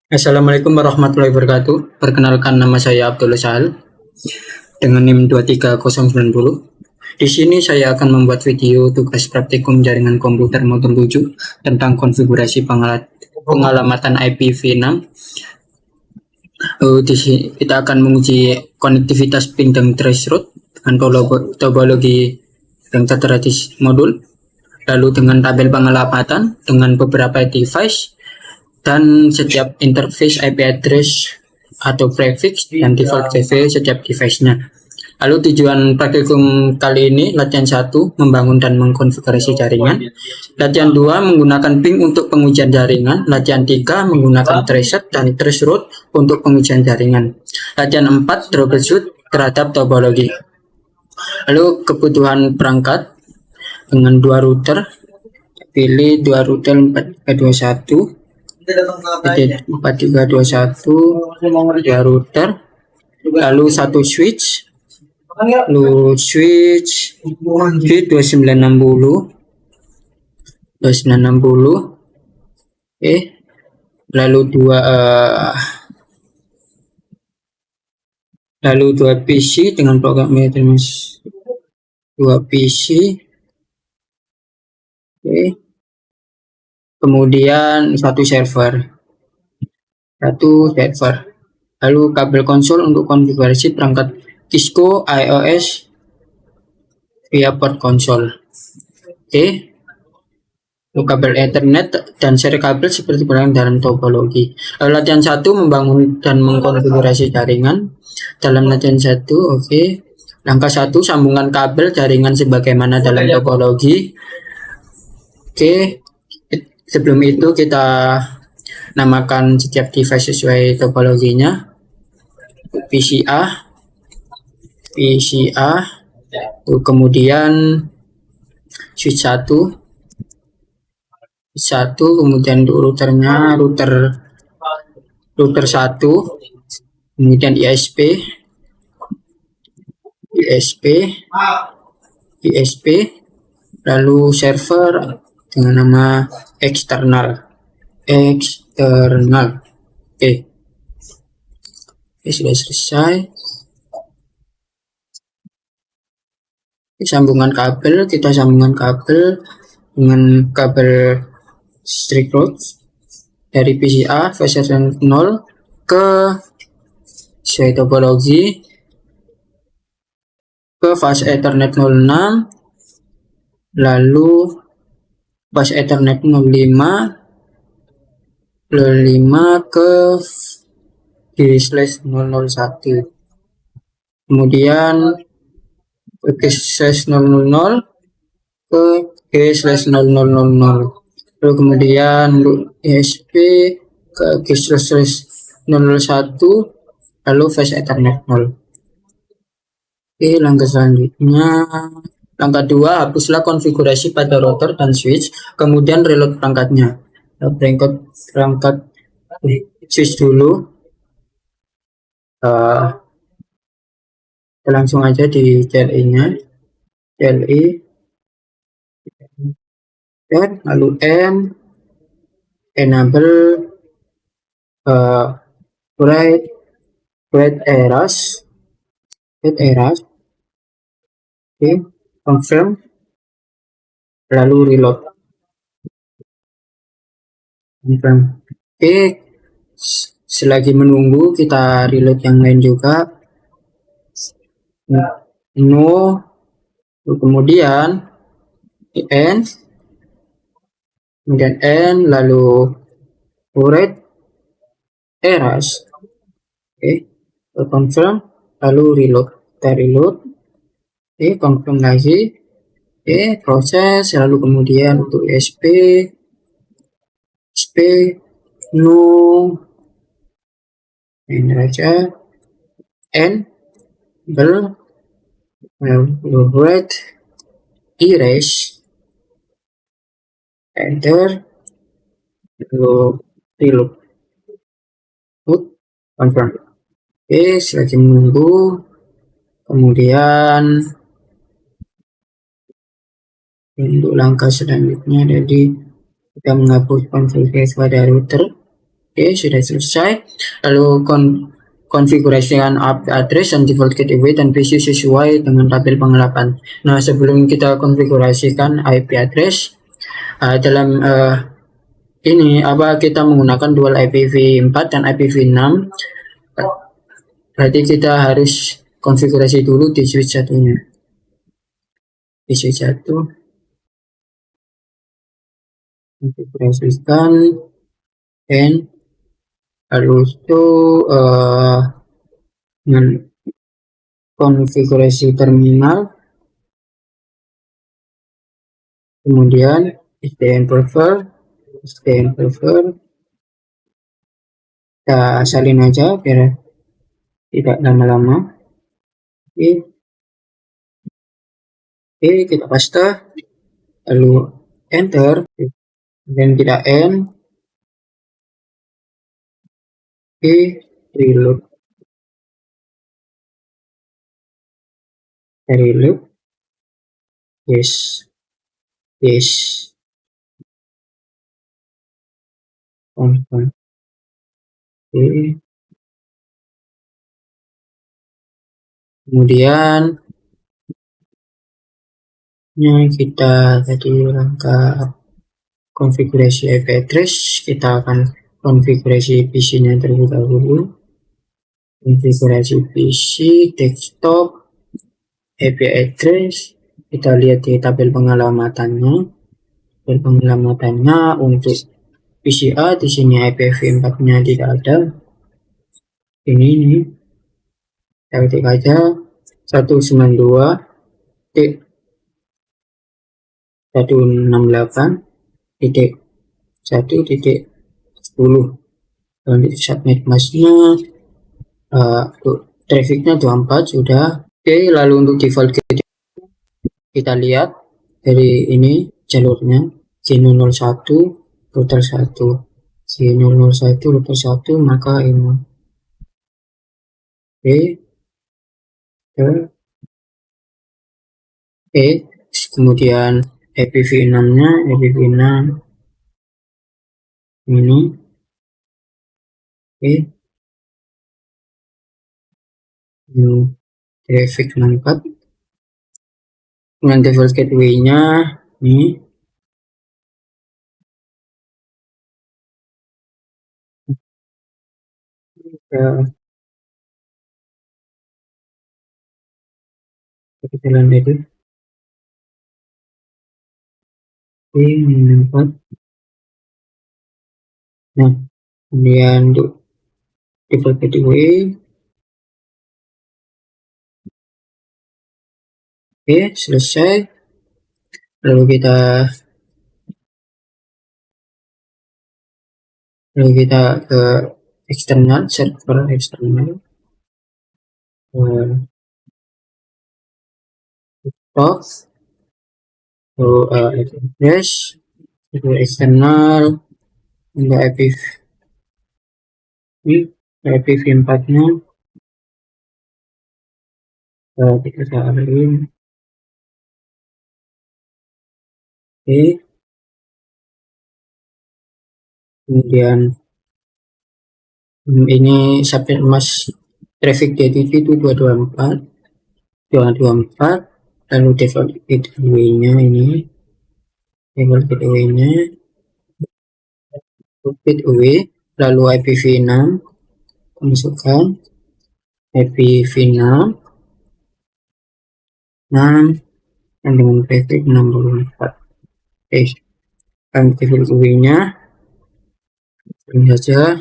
Assalamualaikum warahmatullahi wabarakatuh. Perkenalkan nama saya Abdul Sahal dengan NIM 23090. Di sini saya akan membuat video tugas praktikum jaringan komputer modul 7 tentang konfigurasi pengalamatan IPv6. Di sini kita akan menguji konektivitas ping dan threshold dengan topologi yang tertera di modul, lalu dengan tabel pengalamatan dengan beberapa device dan setiap interface IP address atau prefix dan default CV setiap device-nya. Lalu tujuan praktikum kali ini latihan 1 membangun dan mengkonfigurasi jaringan. Latihan 2 menggunakan ping untuk pengujian jaringan. Latihan 3 menggunakan tracer dan threshold untuk pengujian jaringan. Latihan 4 troubleshoot terhadap topologi. Lalu kebutuhan perangkat dengan 2 router. Pilih 2 router 4321. 4321 ya router, lalu satu switch, lalu switch 2960 lalu dua PC dengan program maintenance, 2 PC, kemudian satu server, lalu kabel konsol untuk konfigurasi perangkat Cisco iOS via port konsol. Lalu kabel Ethernet dan seri kabel seperti berang dalam topologi. Lalu latihan 1 membangun dan mengkonfigurasi jaringan. Dalam latihan 1, langkah 1 sambungan kabel jaringan sebagaimana dalam topologi. Sebelum itu kita namakan setiap device sesuai topologinya. PCA, kemudian switch 1, kemudian routernya router 1, kemudian ISP, lalu server dengan nama eksternal. Sudah selesai. Kita sambungkan kabel dengan kabel strict road dari PCA version 0 ke sesuai topologi ke fast Ethernet 06, lalu fast Ethernet 05 ke G/001, kemudian G/000 ke G/0000, lalu kemudian ISP ke G/001, lalu fast Ethernet 0. Langkah selanjutnya, langkah 2, hapuslah konfigurasi pada router dan switch, kemudian reload perangkatnya. Perangkat switch dulu. Langsung aja di CLI-nya, lalu enable write errors, confirm, lalu reload. Selagi menunggu kita reload yang lain juga. Kemudian lalu write errors, confirm, lalu reload. Kita reload, confirm lagi, proses, lalu kemudian untuk ISP ini aja write erase, enter, lalu reload, confirm. Selagi menunggu, kemudian untuk langkah selanjutnya, jadi kita menghapus konfigurasi pada router Oke, sudah selesai. Lalu konfigurasikan IP address dan default gateway dan PC sesuai dengan tabel pengelapan. Nah, sebelum kita konfigurasikan IP address dalam ini kita menggunakan dual IPv4 dan IPv6. Berarti kita harus konfigurasi dulu di switch satunya. Di switch satu konfigurasikan and lalu itu dengan konfigurasi terminal, kemudian SDN prefer kita salin aja biar tidak lama-lama. Oke, kita paste lalu enter dan kita end. Oke, reload yes confirm. Oke, kemudian kita tadi langkah konfigurasi IP address, kita akan konfigurasi PC-nya terlebih dahulu. Konfigurasi PC, desktop, IP address, kita lihat di tabel pengalamatannya. Tabel pengalamatannya untuk PCA di sini IPv4-nya tidak ada. Ini kita ketik aja 192.168.1.10 dan di subnet masknya trafficnya 24 sudah. Oke, lalu untuk default kita lihat dari ini jalurnya G001 router 1 G001 router 1 maka ini kemudian IPv6 nya IPv6 ini traffic 64 dengan default gateway nya ini jalan itu nah kemudian untuk default gateway selesai. Lalu kita ke eksternal, server eksternal, address itu eksternal untuk IPv4 nya kita salin. Kemudian ini subnet mask traffic DTP itu 224 lalu default gateway nya ini lalu IPv6 masukkan IPv6 dan dengan traffic 64. Dan default gateway nya ini saja.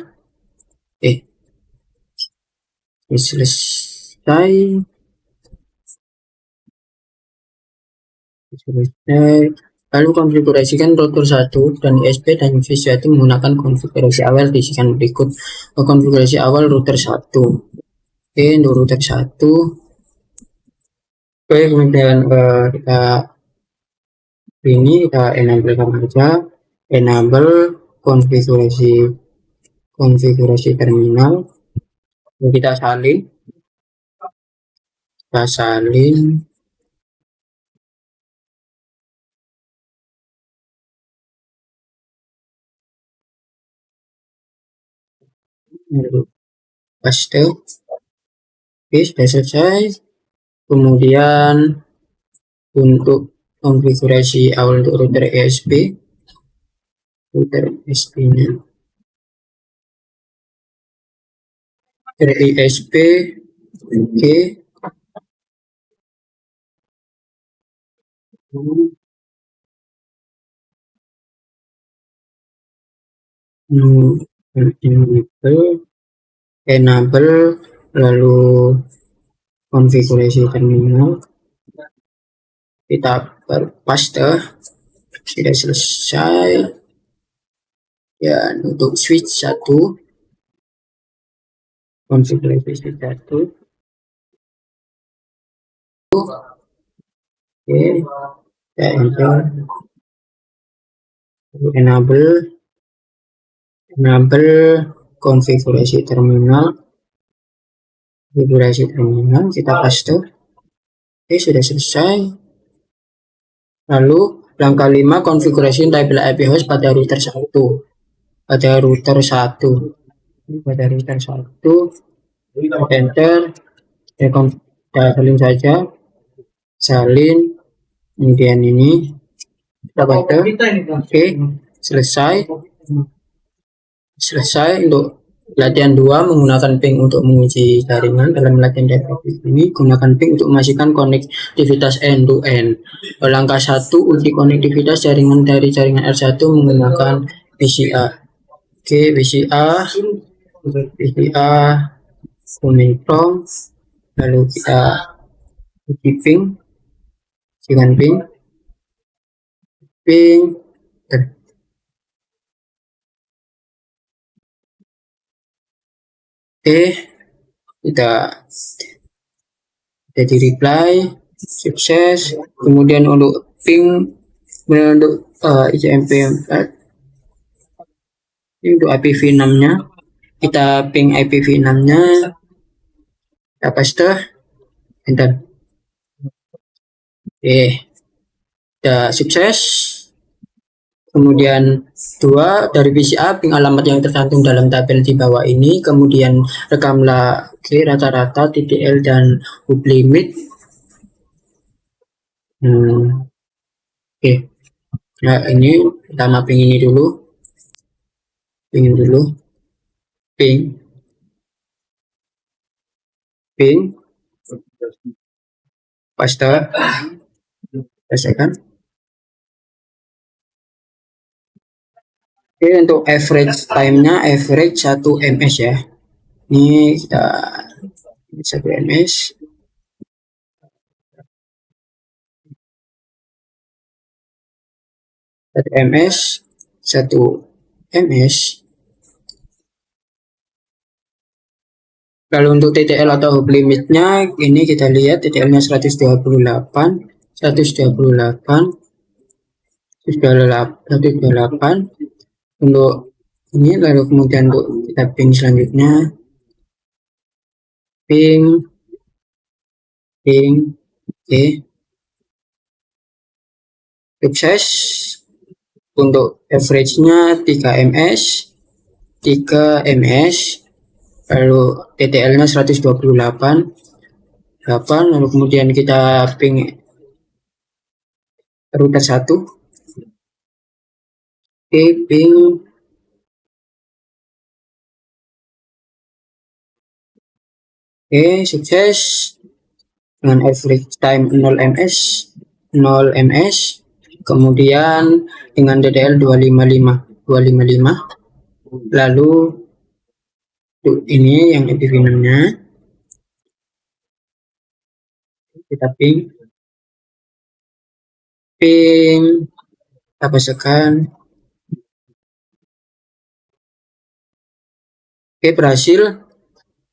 Selesai. Lalu konfigurasikan router 1 dan ISP dan switch 1 menggunakan konfigurasi awal disediakan berikut. Konfigurasi awal router 1. Untuk router 1. Kemudian kita enable aja. Enable konfigurasi terminal. Kita salin. lalu paste. Oke, sudah selesai. Kemudian untuk konfigurasi awal untuk router ESP-nya, router ESP, oke. Enable, lalu konfigurasi terminal, kita paste, sudah selesai. Ya, untuk switch 1, konfigurasi switch 1, oke, ya enter, enable konfigurasi terminal, kita paste. Oke, sudah selesai. Lalu langkah 5, konfigurasi tabel IP host pada router 1. Pada router 1, enter, kita salin saja, kemudian ini kita paste. Oke, selesai untuk latihan 2 menggunakan ping untuk menguji jaringan. Dalam latihan DevOps ini gunakan ping untuk memastikan konektivitas end to end. Langkah 1, uji konektivitas jaringan dari jaringan R1 menggunakan VCA. Oke, VCA kuning prompt, lalu kita uji ping dengan ping. Oke, kita jadi reply sukses. Kemudian untuk ping, untuk ICMP4, ini untuk IPv6 nya, kita ping IPv6 nya, kita paste, enter. Oke, sudah sukses. Kemudian 2, dari VCA ping alamat yang tercantum dalam tabel di bawah ini, kemudian rekamlah rata-rata TTL dan hub limit. Oke, nah ini kita mapping ini dulu, ping, paste, selesaikan. Oke, untuk average time-nya average 1 ms ya. Ini kita 1 ms. 1 ms. Lalu untuk TTL atau hub limitnya, ini kita lihat TTL-nya 128, untuk ini. Lalu kemudian untuk kita ping selanjutnya, ping, oke, sukses. Untuk average-nya 3 ms, lalu TTL-nya 128, lalu kemudian kita ping router 1, oke, ping, oke, sukses dengan average time 0 ms, kemudian dengan DDL 255, lalu ini yang IPv6 nya, kita ping, apa sekan. Oke, berhasil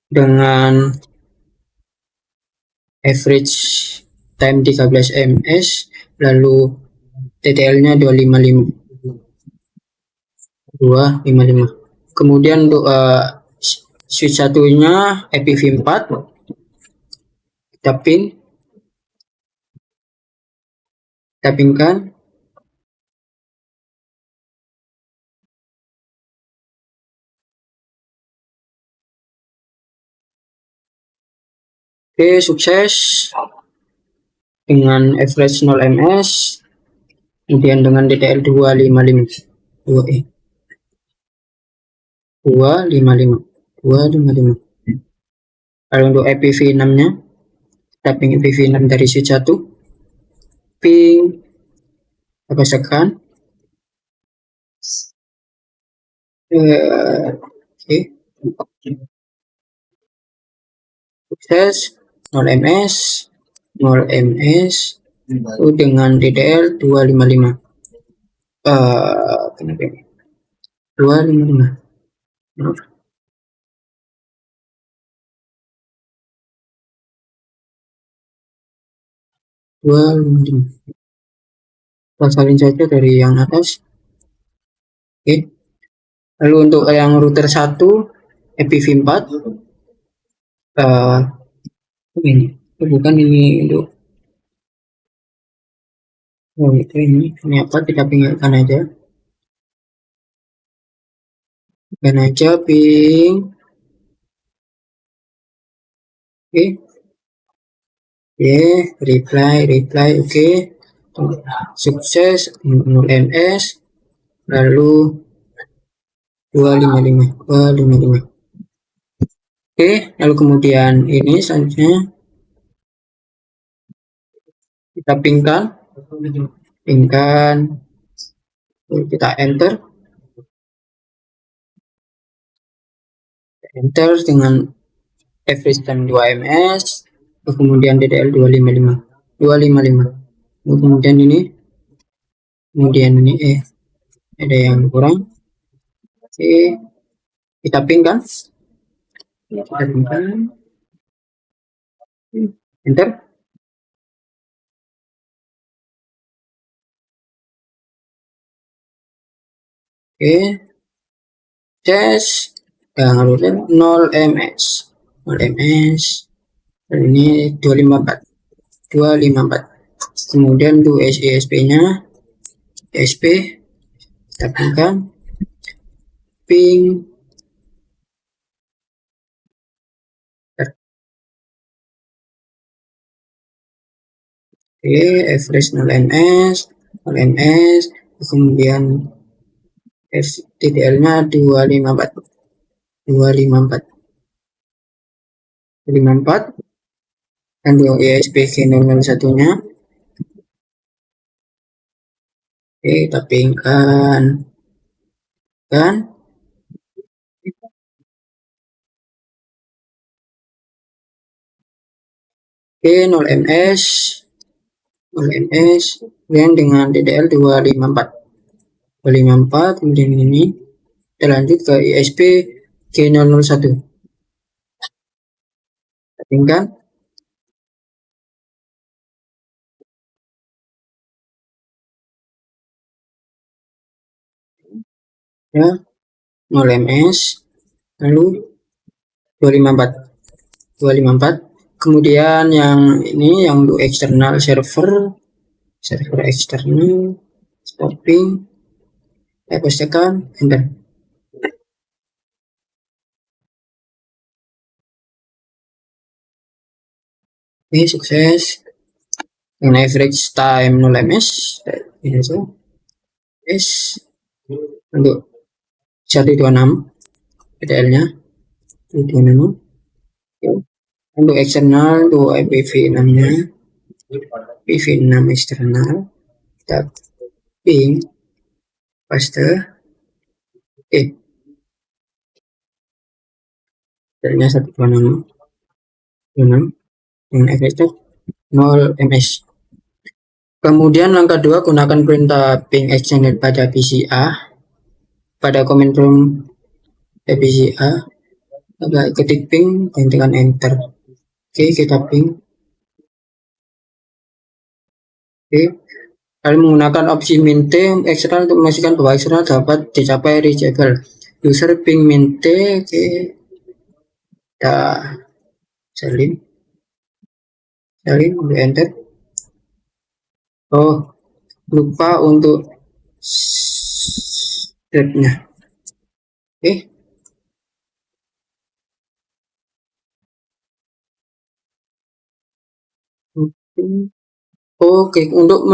dengan average time 13 ms, lalu TTL-nya 255. Kemudian untuk switch satunya IPv4, kita pingkan. Oke, sukses dengan average 0 ms, kemudian dengan DTL 255 255. Kalau untuk EPV 6 nya, kita ping EPV 6 dari C1, ping tekan oke, sukses 0 ms 0 ms dengan DTL 255. Kenapa ini 255, maaf, 255. Kita salin saja dari yang atas. Oke, lalu untuk yang router 1 EPV 4, ini bukan ini untuk itu ini apa, kita pinggalkan aja ping. Oke, reply oke, sukses 0 ms, lalu 255. Oke, lalu kemudian ini selanjutnya kita pingkan, kita enter dengan average time 2 ms, kemudian DDL 255. Kemudian ini ada yang kurang. Oke, kita pingkan, enter. Oke, tes yang 0 ms, dan ini 254. Kemudian untuk ESP nya kita pingkan, ping average 0 ms, kemudian TTL nya 254, dan untuk ESP G001 nya kita pingkan kan, oke, 0 ms kemudian dengan DDL 254. Kemudian ini kita lanjut ke ISP G001, pingkan, ya, 0 ms, lalu 254. Kemudian yang ini yang untuk eksternal server eksternal, stopping, pastikan enter. Oke, sukses dengan average time 0 ms, ini saja. Untuk 126 PDL nya 126. Untuk eksternal untuk IPv 6 nya IPv 6 eksternal, kita ping paste, oke, PDL-nya 126 dengan average 0 ms. Kemudian langkah 2, gunakan perintah ping extended pada PCA pada command prompt PCA, ketik ping dan tekan enter. Oke, kita ping. Oke, lalu menggunakan opsi mint eksternal untuk memastikan bahwa eksternal dapat dicapai reachable. User ping mint. Oke, kita salin enter. Oh, lupa untuk stepnya. Oke, Oke, untuk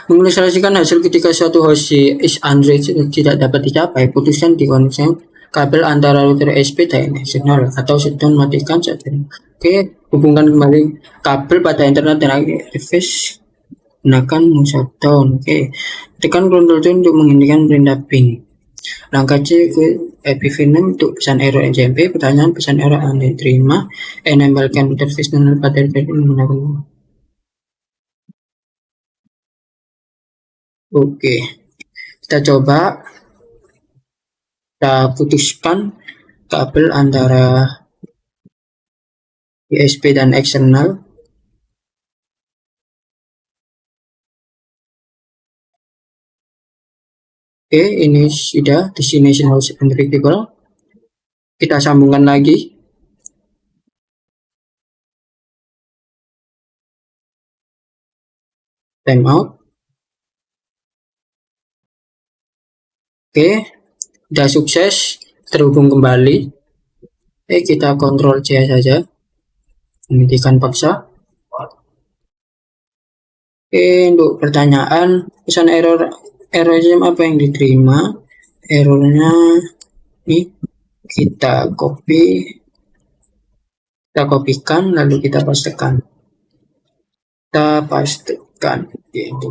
mengilustrasikan hasil ketika suatu host is Android tidak dapat dicapai, putuskan di koneksi kabel antara router SP dan eksternal atau sedang matikan saat ini. Oke, hubungkan kembali kabel pada internet dan aktifis gunakan shutdown. Oke, tekan Ctrl C untuk menghentikan perintah ping. Langkah C ke epivinem untuk pesan error NCMP, pertanyaan pesan error yang diterima, enablekan interface dengan pada menggunakan. Oke, kita coba kita putuskan kabel antara USB dan eksternal. Oke, ini sudah destination host unreachable. Kita sambungkan lagi. Timeout. Oke, sudah sukses terhubung kembali. Kita Ctrl C saja. Menghentikan paksa. Untuk pertanyaan pesan error apa yang diterima? Errornya ini kita kopikan lalu kita pastekan. Gitu.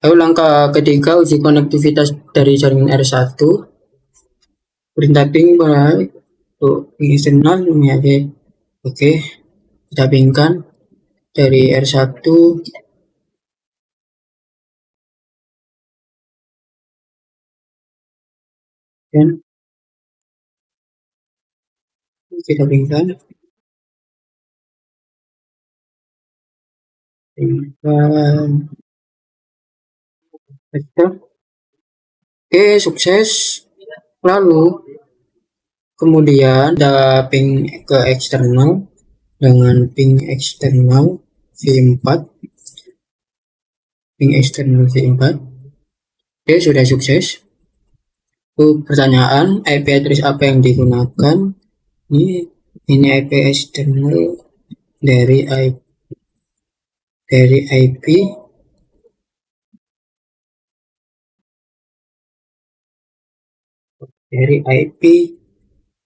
Lalu langkah ketiga uji konektivitas dari jaringan R1. Perintah ping untuk eksternal ini aja. Oke, kita pingkan dari R1 dan kita pingkan. Oke, sukses. Lalu kemudian ada ping ke eksternal dengan ping eksternal V4. Ping eksternal V4. Oke, sudah sukses. Pertanyaan IP address apa yang digunakan? Ini IP eksternal dari IP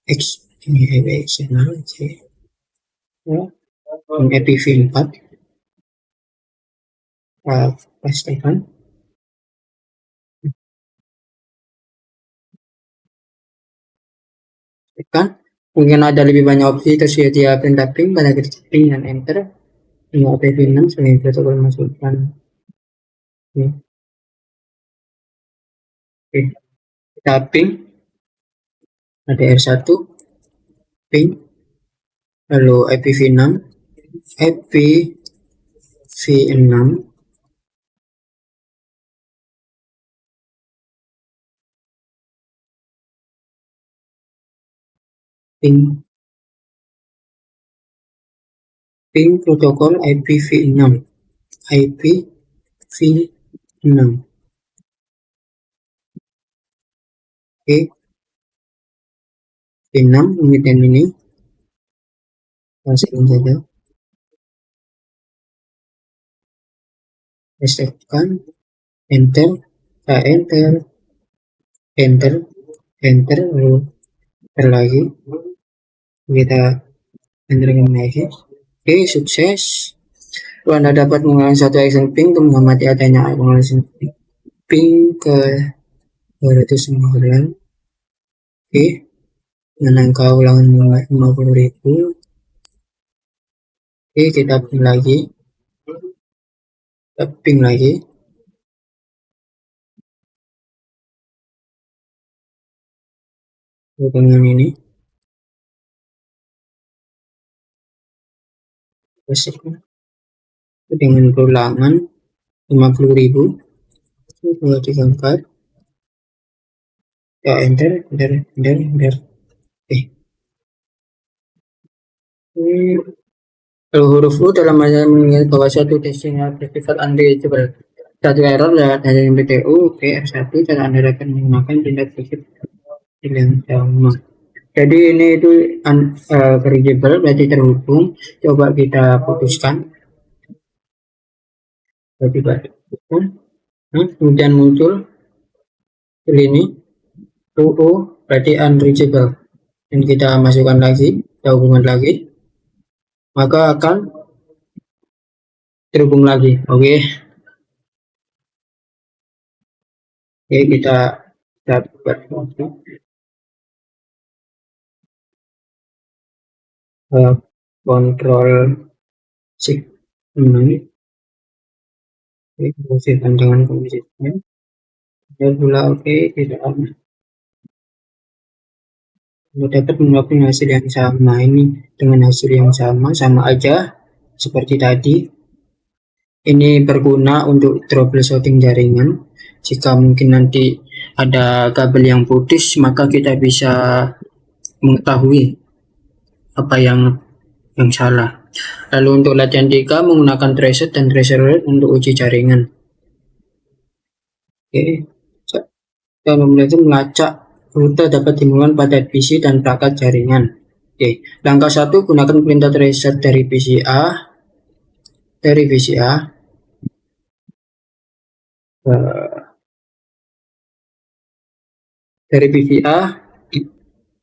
X ini IP eksternal ya, IPv4 pastikan tekan. Mungkin ada lebih banyak opsi tersedia perintah ping pada ketik ping dan enter. Ini IPv6 sebagai protokol masukan. Oke, kita ping ada R1 ping lalu IPv6 ping protokol IPv6 oke, V6 kemudian ini masukin saja, tekan enter, lalu enter lagi, kita enterkan lagi. Oke, sukses. Anda dapat mengulangi satu action ping untuk mengamati adanya action ping ke 209. Oke, dengan angka ulangan 50.000. Oke, kita ping lagi. Dengan ini dengan ulangan 50.000. 234. Ya, enter. Kalau huruf U dalam bahasa mengingat bahwa suatu testing bersifat unreachable. Satu error dari MPTU PR1 cara Anda dapat menggunakan tindak tersebut yang sama. Jadi ini itu variable berarti terhubung. Coba kita putuskan. Berarti putuskan. Nah, kemudian muncul ini UU berarti unreachable. Dan kita masukkan lagi, kita hubungan lagi, maka akan terhubung lagi. Oke, oke kita dapat kontrol segmen. Oke, bersihkan dengan konsisten. Dan pula oke, tidak dapat mendapatkan hasil yang sama. Ini dengan hasil yang sama aja seperti tadi. Ini berguna untuk troubleshooting jaringan. Jika mungkin nanti ada kabel yang putus, maka kita bisa mengetahui apa yang salah. Lalu untuk latihan 3 menggunakan tracer dan tracer untuk uji jaringan. Oke, kita memulai melacak rute dapat dimulai pada PC dan perangkat jaringan. Oke, langkah 1 gunakan perintah tracer dari PCA dari PCA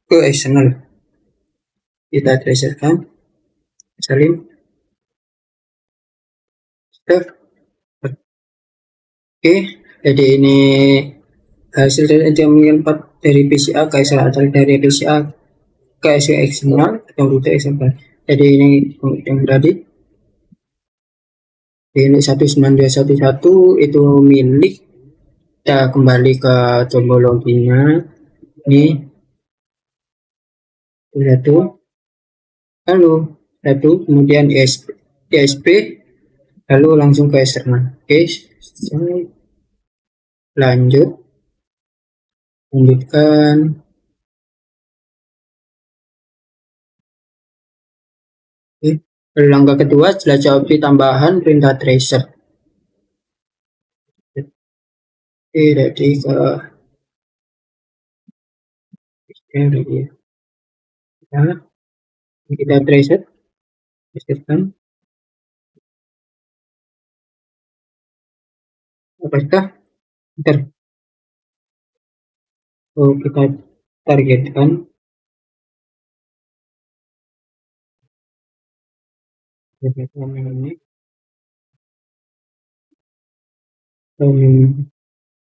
ke eksternal. Kita tracerkan salin step. Oke, jadi ini hasil dari jam 4 dari PCA ke eksternal, dari PCA ke eksternal atau rute eksternal. Jadi ini yang tadi ini 19211 itu milik. Kita kembali ke topologinya. Ini satu, lalu satu, kemudian ISP, lalu langsung ke eksternal. Oke, lanjutkan. Oke. Langkah kedua, jelajah opsi tambahan perintah tracer. Oke, jadi kita tracer, tracerkan. Apakah kita targetkan ini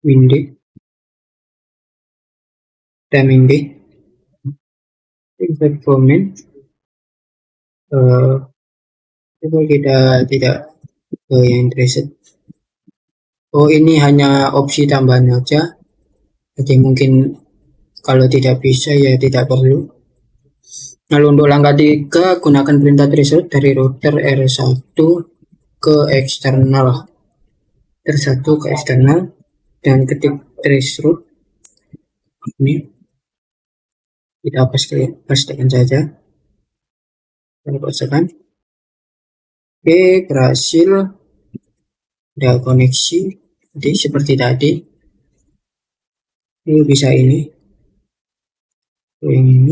Windy timing day insert comment coba kita tidak yang tracer. Oh, ini hanya opsi tambahan aja, jadi mungkin kalau tidak bisa ya tidak perlu. Lalu untuk langkah 3 gunakan perintah tracer dari router R1 ke eksternal, dan ketik trace route ini kita pastikan saja, kita pastikan. Oke, berhasil, ada koneksi. Jadi seperti tadi ini bisa ini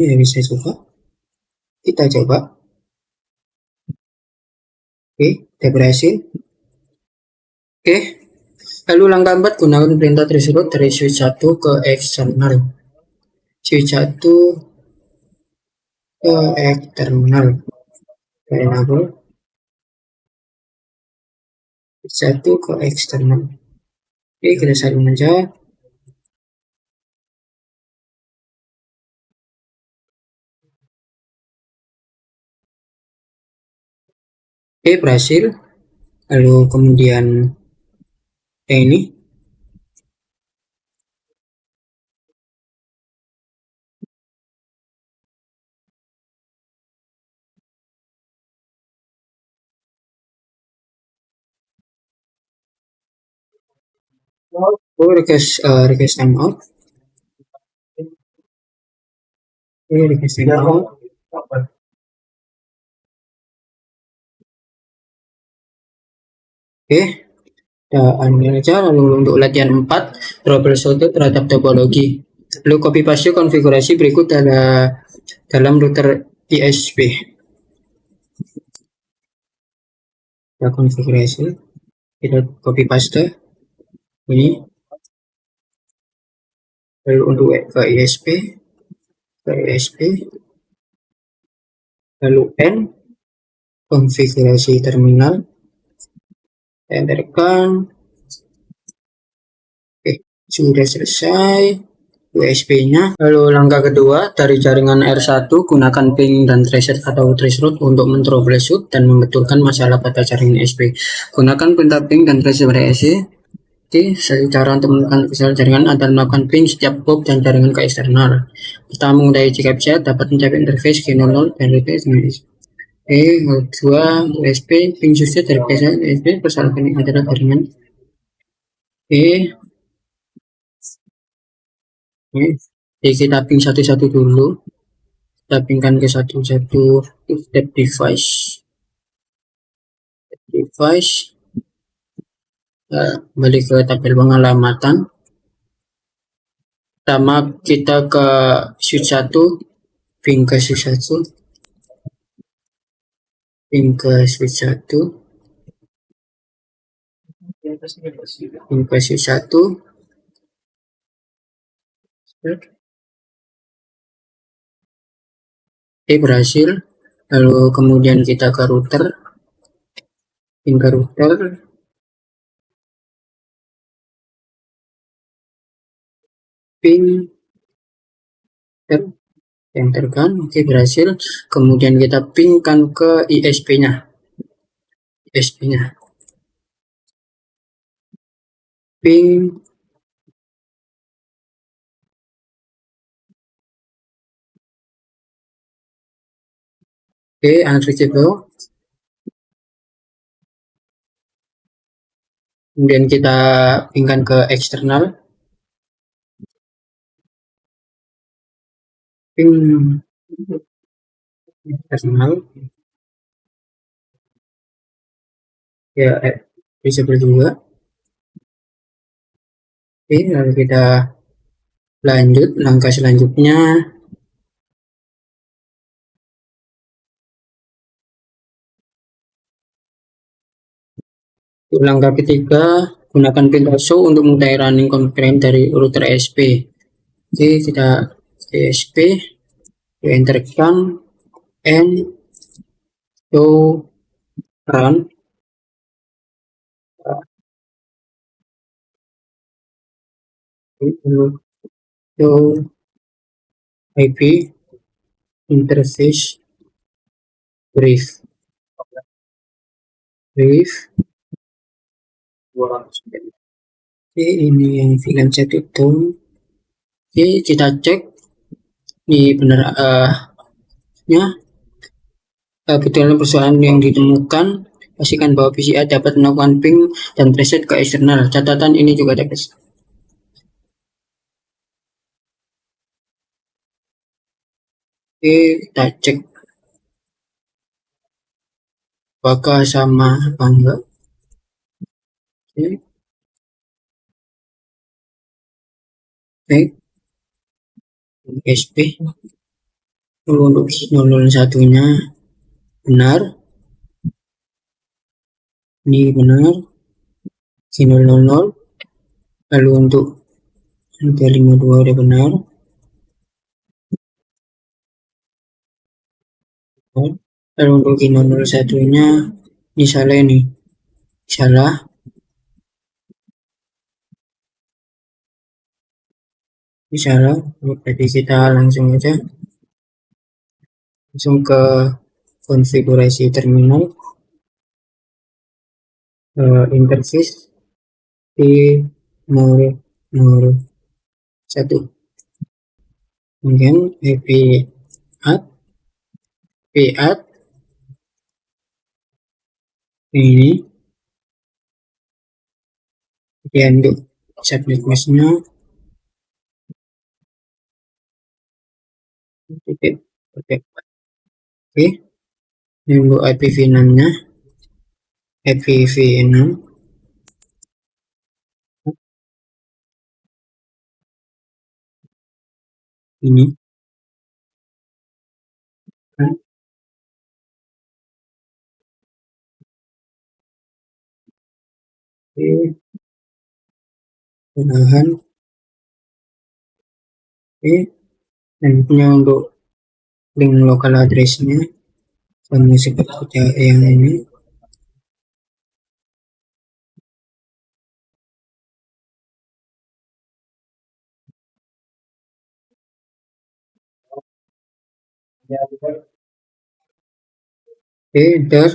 ya bisa coba, kita coba. Oke, sudah berhasil. Oke, lalu langkah 4 gunakan perintah trace route dari switch 1 ke eksternal, switch 1 ke eksternal, enable switch 1 ke eksternal. Oke, kita salin aja. Oke, berhasil. Lalu kemudian ini request time out. Request time out. Oke, ambil aja. Lalu untuk latihan 4, troubleshoot terhadap topologi. Lalu copy paste konfigurasi berikut dalam router ISP. Kita konfigurasi, kita copy paste ini. Lalu untuk ke ISP, lalu N, konfigurasi terminal, enterkan. Oke, sudah selesai USB-nya. Lalu langkah kedua, dari jaringan R1 gunakan ping dan tracer atau traceroute untuk men-troubleshoot dan membetulkan masalah pada jaringan ISP. Gunakan perintah ping dan tracer pada ISP. Oke, cara untuk menekan kesalahan jaringan adalah melakukan ping setiap hop dan jaringan ke eksternal. Pertama, mengetahui jika bisa dapat mencapai interface G00 dan replace dengan ISP. Kedua, USB ping susu dari biasa USB persalahkan ini adalah jaringan. Jadi kita ping satu-satu dulu. Kita pingkan ke satu-satu step device. Balik ke tabel pengalamatan. Pertama kita ke switch 1, ping ke switch 1, ping ke switch 1, ping ke switch 1. Oke, berhasil. Lalu kemudian kita ke router, ping ke router, ping enterkan. Oke, berhasil. Kemudian kita pingkan ke ISP-nya. Ping unreachable. Kemudian kita pingkan ke eksternal. Ping eksternal. Ya, disable juga. Oke, lalu kita lanjut langkah selanjutnya. Langkah ketiga, gunakan pin show untuk mulai running concurrent dari router ISP. Oke, kita ISP, enterkan N show run. Show IP interface brief. Oke, ini yang VLAN set itu. Oke, kita cek ini benar betul persoalan yang ditemukan. Pastikan bahwa PCI dapat melakukan ping dan preset ke eksternal. Catatan ini juga dapat. Oke, kita cek apakah sama apa enggak. Oke. SP untuk 001-nya benar, ini benar, 000. Lalu untuk 52 udah benar. Lalu untuk 001-nya ini salah, ini salah. Ini salah. Jadi kita langsung aja ke konfigurasi terminal, interface di nomor 1. Kemudian IP add ini. Kemudian untuk subnet mask-nya oke. Ini untuk IPv6-nya, IPv6. ini kan. Oke, penahan. Oke, selanjutnya untuk link lokal address-nya sama seperti yang ini. Oke, enter.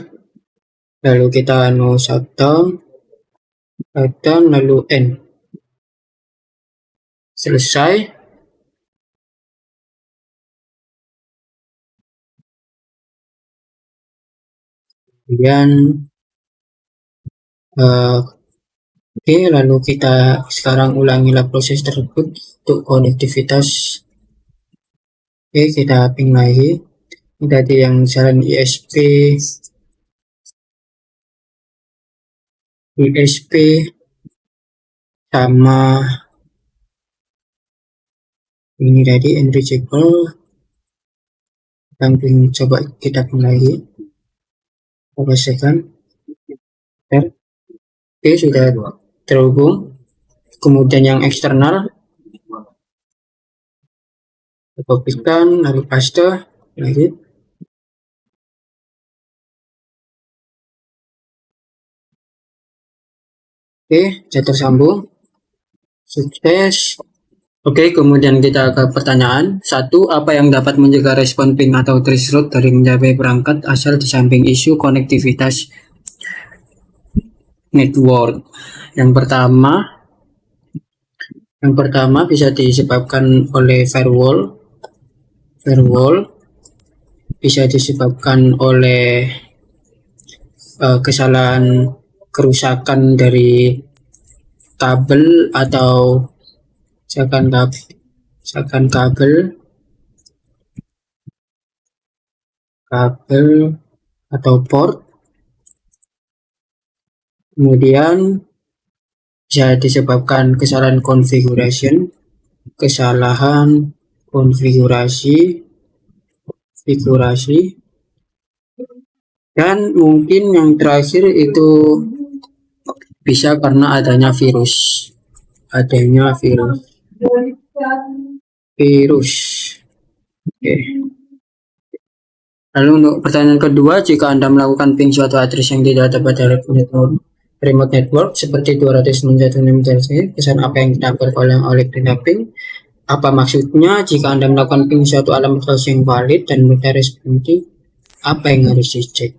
Lalu kita shutdown, lalu end. Selesai. Kemudian oke, lalu kita sekarang ulangilah proses tersebut untuk konektivitas. Oke, kita ping lagi. Ini tadi yang jalan ISP sama ini tadi unreachable. Coba kita ping lagi. Beberapa second. Oke, sudah terhubung. Kemudian yang eksternal kopikan lalu paste lagi. Oke, sudah tersambung. Sukses. Oke, kemudian kita ke pertanyaan. 1. Apa yang dapat mencegah respon ping atau traceroute dari mencapai perangkat asal di samping isu konektivitas network? Yang pertama bisa disebabkan oleh firewall. Bisa disebabkan oleh kesalahan kerusakan dari kabel atau misalkan kabel atau port. Kemudian bisa disebabkan kesalahan konfigurasi dan mungkin yang terakhir itu bisa karena adanya virus. Oke. Lalu untuk pertanyaan kedua, jika Anda melakukan ping suatu address yang tidak ada pada remote network seperti 296.168, kesan apa yang didapat oleh perintah ping? Apa maksudnya? Jika Anda melakukan ping suatu alamat host yang valid dan mudah responsif, apa yang harus dicek?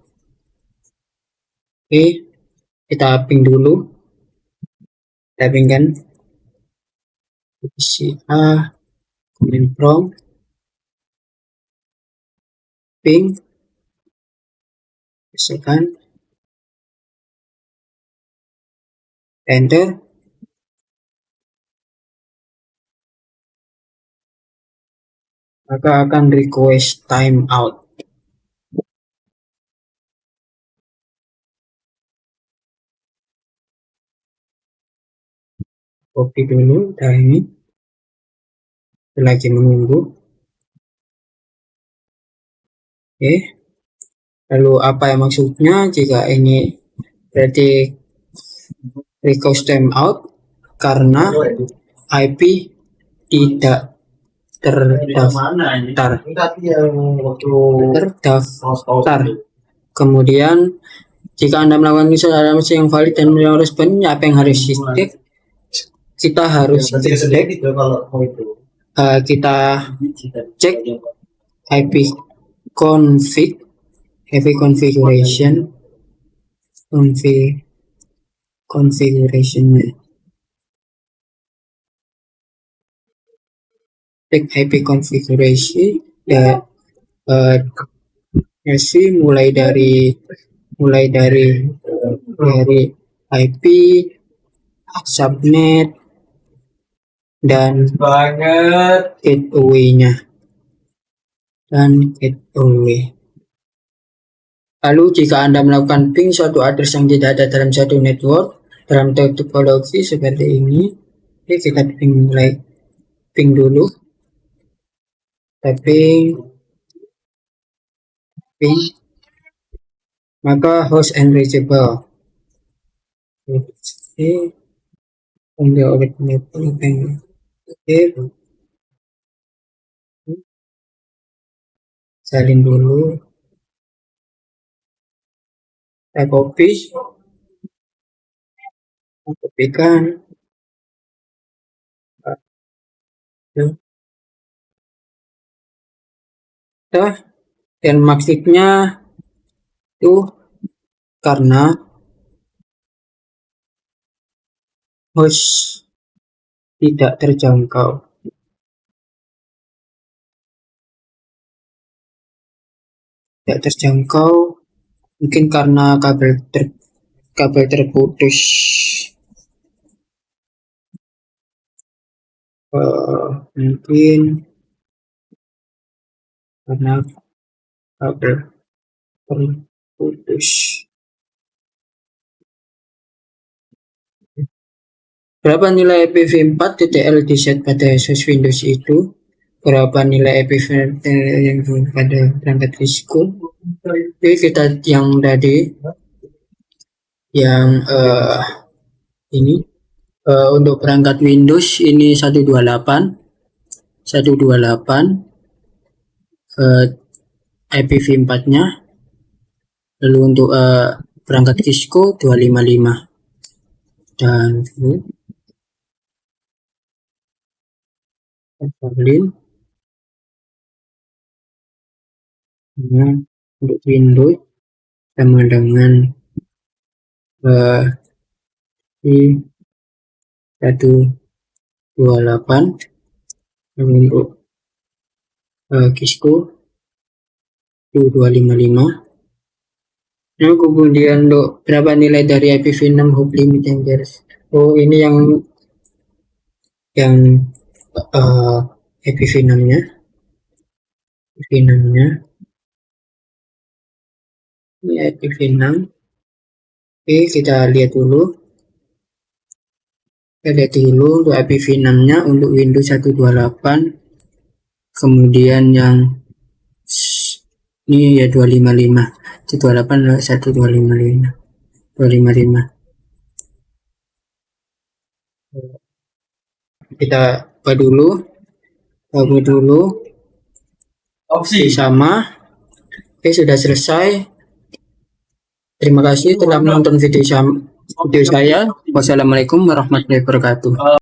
Oke, kita ping dulu. Kita pingkan CA command prompt ping misalkan enter. Maka akan request timeout. Copy dulu dari ini. Lagi menunggu. Oke. Lalu apa yang maksudnya? Jika ini berarti request timeout karena IP tidak terdaftar. Kemudian jika Anda melakukan alamat yang valid dan yang respon, apa yang harus dicek? Kita harus cek IP configuration. Cek IP configuration mulai dari IP, subnet, dan gateway-nya. Lalu jika Anda melakukan ping suatu address yang tidak ada dalam satu network dalam topologi seperti ini, kita ping dulu. typing, maka host and reachable. Oke, ambil oleh penumpang. Oke, salin dulu. Saya copy, kopikan. Dan maksudnya itu karena host tidak terjangkau. Tidak terjangkau mungkin karena kabel terputus. Mungkin karena kabel terputus. Berapa nilai IPv4 TTL di set pada SOS Windows itu? Berapa nilai IPv4 yang pada perangkat Cisco? Oke, kita yang tadi yang ini untuk perangkat Windows ini 128 IPv4-nya. Lalu untuk perangkat Cisco 255 dan untuk Windows sama dengan di 128 untuk Cisco 255. Nah, kemudian untuk berapa nilai dari IPv6 hop limit yang jelas. Oh, ini yang IPv6-nya. Ini IPv6. Oke, kita lihat dulu. Untuk IPv6-nya untuk Windows 128. Kemudian yang ini ya 255. 128 1255. 255. Kita buka dulu. Opsi sama. Oke, sudah selesai. Terima kasih telah menonton video saya. Wassalamualaikum warahmatullahi wabarakatuh.